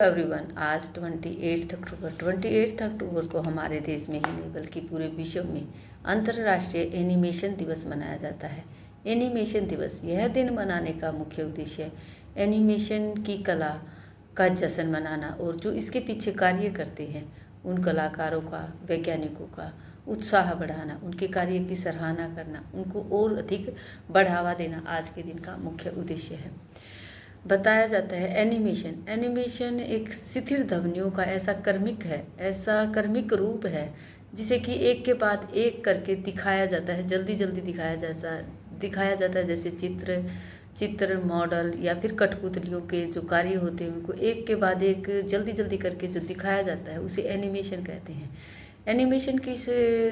Everyone, आज 28 अक्टूबर को हमारे देश में ही नहीं बल्कि पूरे विश्व में अंतर्राष्ट्रीय एनिमेशन दिवस मनाया जाता है। एनिमेशन दिवस यह दिन मनाने का मुख्य उद्देश्य एनिमेशन की कला का जश्न मनाना और जो इसके पीछे कार्य करते हैं उन कलाकारों का, वैज्ञानिकों का उत्साह बढ़ाना, उनके कार्य की सराहना करना, उनको और अधिक बढ़ावा देना आज के दिन का मुख्य उद्देश्य है। बताया जाता है एनिमेशन एक शिथिल ध्वनियों का ऐसा कर्मिक रूप है जिसे कि एक के बाद एक करके दिखाया जाता है, जल्दी दिखाया जाता है जैसे चित्र मॉडल या फिर कठपुतलियों के जो कार्य होते हैं उनको एक के बाद एक जल्दी करके जो दिखाया जाता है उसे एनिमेशन कहते हैं। एनिमेशन की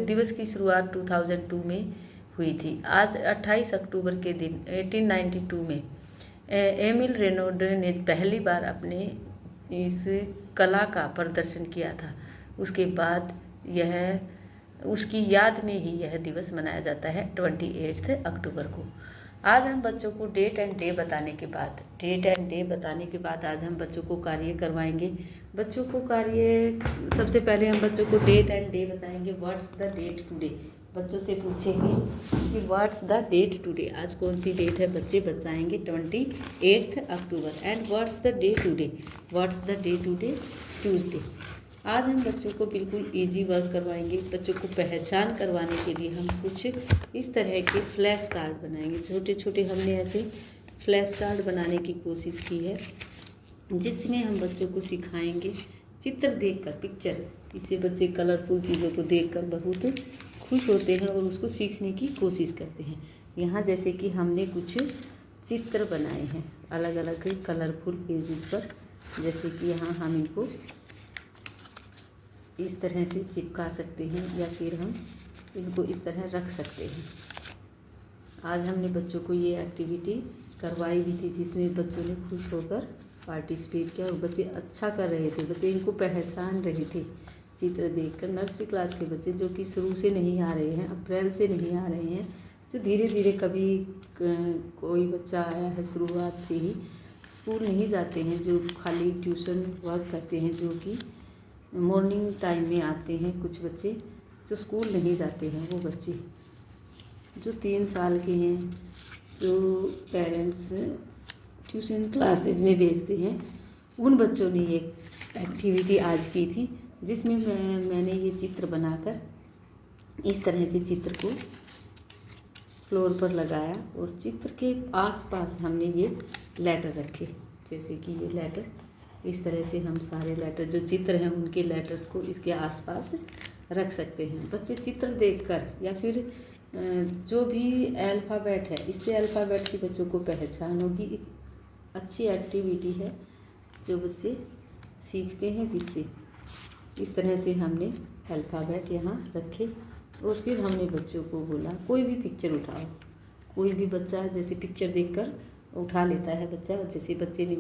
दिवस की शुरुआत 2002 में हुई थी। आज 28 अक्टूबर के दिन 1892 में एमिल रेनॉल्ड ने पहली बार अपने इस कला का प्रदर्शन किया था। उसके बाद उसकी याद में ही यह दिवस मनाया जाता है 28 अक्टूबर को। आज हम बच्चों को डेट एंड डे बताने के बाद आज हम बच्चों को कार्य करवाएंगे। सबसे पहले हम बच्चों को डेट एंड डे बताएंगे। व्हाट्स द डेट टुडे, बच्चों से पूछेंगे कि व्हाट्स द डेट टुडे, आज कौन सी डेट है। बच्चे बताएंगे 28 अक्टूबर। And what's the day today Tuesday. आज हम बच्चों को बिल्कुल इजी वर्क करवाएंगे। बच्चों को पहचान करवाने के लिए हम कुछ इस तरह के फ्लैश कार्ड बनाएंगे। छोटे छोटे हमने ऐसे फ्लैश कार्ड बनाने की कोशिश की है जिसमें हम बच्चों को सिखाएंगे चित्र देखकर, पिक्चर। इससे बच्चे कलरफुल चीज़ों को देखकर बहुत खुश होते हैं और उसको सीखने की कोशिश करते हैं। यहाँ जैसे कि हमने कुछ चित्र बनाए हैं अलग अलग कलरफुल पेजेस पर, जैसे कि यहाँ हम इनको इस तरह से चिपका सकते हैं या फिर हम इनको इस तरह रख सकते हैं। आज हमने बच्चों को ये एक्टिविटी करवाई भी थी जिसमें बच्चों ने खुश होकर पार्टिसिपेट किया और बच्चे अच्छा कर रहे थे। बच्चे इनको पहचान रहे थे चित्र देखकर। नर्सरी क्लास के बच्चे जो कि शुरू से नहीं आ रहे हैं, अप्रैल से नहीं आ रहे हैं, जो धीरे धीरे कभी कोई बच्चा आया है शुरुआत से ही, स्कूल नहीं जाते हैं, जो खाली ट्यूशन वर्क करते हैं, जो कि मॉर्निंग टाइम में आते हैं। कुछ बच्चे जो स्कूल नहीं जाते हैं, वो बच्चे जो 3 साल के हैं, जो पेरेंट्स ट्यूशन क्लासेस में भेजते हैं, उन बच्चों ने ये एक्टिविटी आज की थी जिसमें मैंने ये चित्र बनाकर इस तरह से चित्र को फ्लोर पर लगाया और चित्र के आसपास हमने ये लेटर रखे। जैसे कि ये लेटर, इस तरह से हम सारे लेटर जो चित्र हैं उनके लेटर्स को इसके आसपास रख सकते हैं। बच्चे चित्र देखकर या फिर जो भी अल्फ़ाबेट है, इससे अल्फ़ाबेट की बच्चों को पहचान होगी। एक अच्छी एक्टिविटी है जो बच्चे सीखते हैं, जिससे इस तरह से हमने अल्फ़ाबेट यहाँ रखे और फिर हमने बच्चों को बोला कोई भी पिक्चर उठाओ। कोई भी बच्चा जैसे पिक्चर देखकर उठा लेता है बच्चा, जैसे बच्चे ने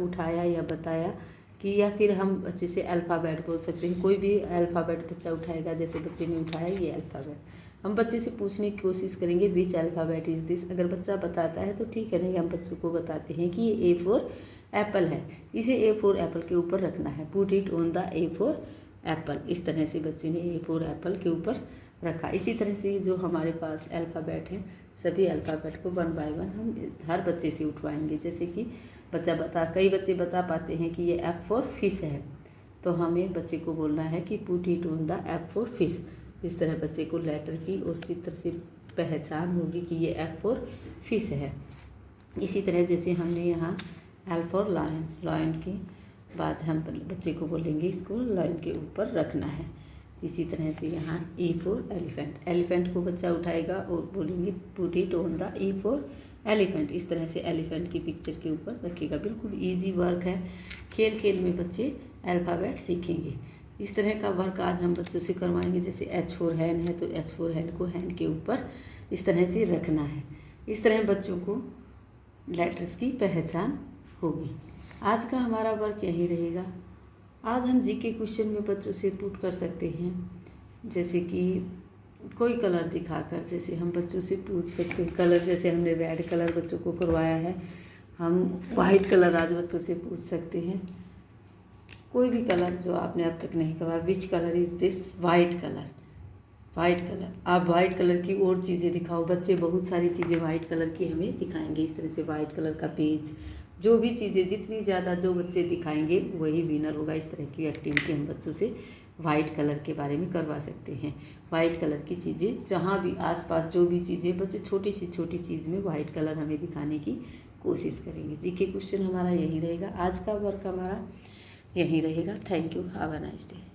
उठाया या बताया कि, या फिर हम बच्चे से अल्फ़ाबेट बोल सकते हैं। कोई भी अल्फ़ाबेट बच्चा उठाएगा, जैसे बच्चे ने उठाया ये अल्फ़ाबेट, हम बच्चे से पूछने की कोशिश करेंगे विच अल्फ़ाबेट इज़ दिस। अगर बच्चा बताता है तो ठीक है, नहीं हम बच्चों को बताते हैं कि ये A फॉर एप्पल है, इसे A फॉर एप्पल के ऊपर रखना है। Put it on the A for Apple. इस तरह से बच्चे ने A फॉर एप्पल के ऊपर रखा। इसी तरह से जो हमारे पास अल्फ़ाबेट हैं, सभी अल्फ़ाबेट को 1 बाय 1 हम हर बच्चे से उठवाएंगे। जैसे कि कई बच्चे बता पाते हैं कि ये F फॉर फिश है, तो हमें बच्चे को बोलना है कि put it on the F for fish. इस तरह बच्चे को लेटर की और चित्र से पहचान होगी कि ये F फॉर फिश है। इसी तरह जैसे हमने यहाँ L फॉर लायन, लायन के बाद हम बच्चे को बोलेंगे इसको लायन के ऊपर रखना है। इसी तरह से यहाँ E फॉर एलिफेंट, एलिफेंट को बच्चा उठाएगा और बोलेंगे put it on the E for elephant. इस तरह से एलिफेंट की पिक्चर के ऊपर रखेगा। बिल्कुल इजी वर्क है, खेल खेल में बच्चे अल्फ़ाबेट सीखेंगे। इस तरह का वर्क आज हम बच्चों से करवाएंगे। जैसे H फॉर हैन है तो H फॉर हैन को हैंड के ऊपर इस तरह से रखना है। इस तरह बच्चों को लेटर्स की पहचान होगी। आज का हमारा वर्क यही रहेगा। आज हम जीके क्वेश्चन में बच्चों से पुट कर सकते हैं, जैसे कि कोई कलर दिखाकर, जैसे हम बच्चों से पूछ सकते हैं कलर, जैसे हमने रेड कलर बच्चों को करवाया है, हम वाइट कलर आज बच्चों से पूछ सकते हैं। कोई भी कलर जो आपने अब तक नहीं करवाया। Which colour is this? White colour. White colour, आप वाइट कलर की और चीज़ें दिखाओ। बच्चे बहुत सारी चीज़ें वाइट कलर की हमें दिखाएंगे। इस तरह से वाइट कलर का पेज, जो भी चीज़ें जितनी ज़्यादा जो बच्चे दिखाएंगे वही विनर होगा। इस तरह की एक्टिविटी हम बच्चों से वाइट कलर के बारे में करवा सकते हैं। वाइट कलर की चीज़ें जहाँ भी आसपास जो भी चीज़ें, बच्चे छोटी सी छोटी चीज़ में वाइट कलर हमें दिखाने की कोशिश करेंगे। जीके क्वेश्चन हमारा यही रहेगा। आज का वर्क हमारा यही रहेगा। Thank you. Have a nice day.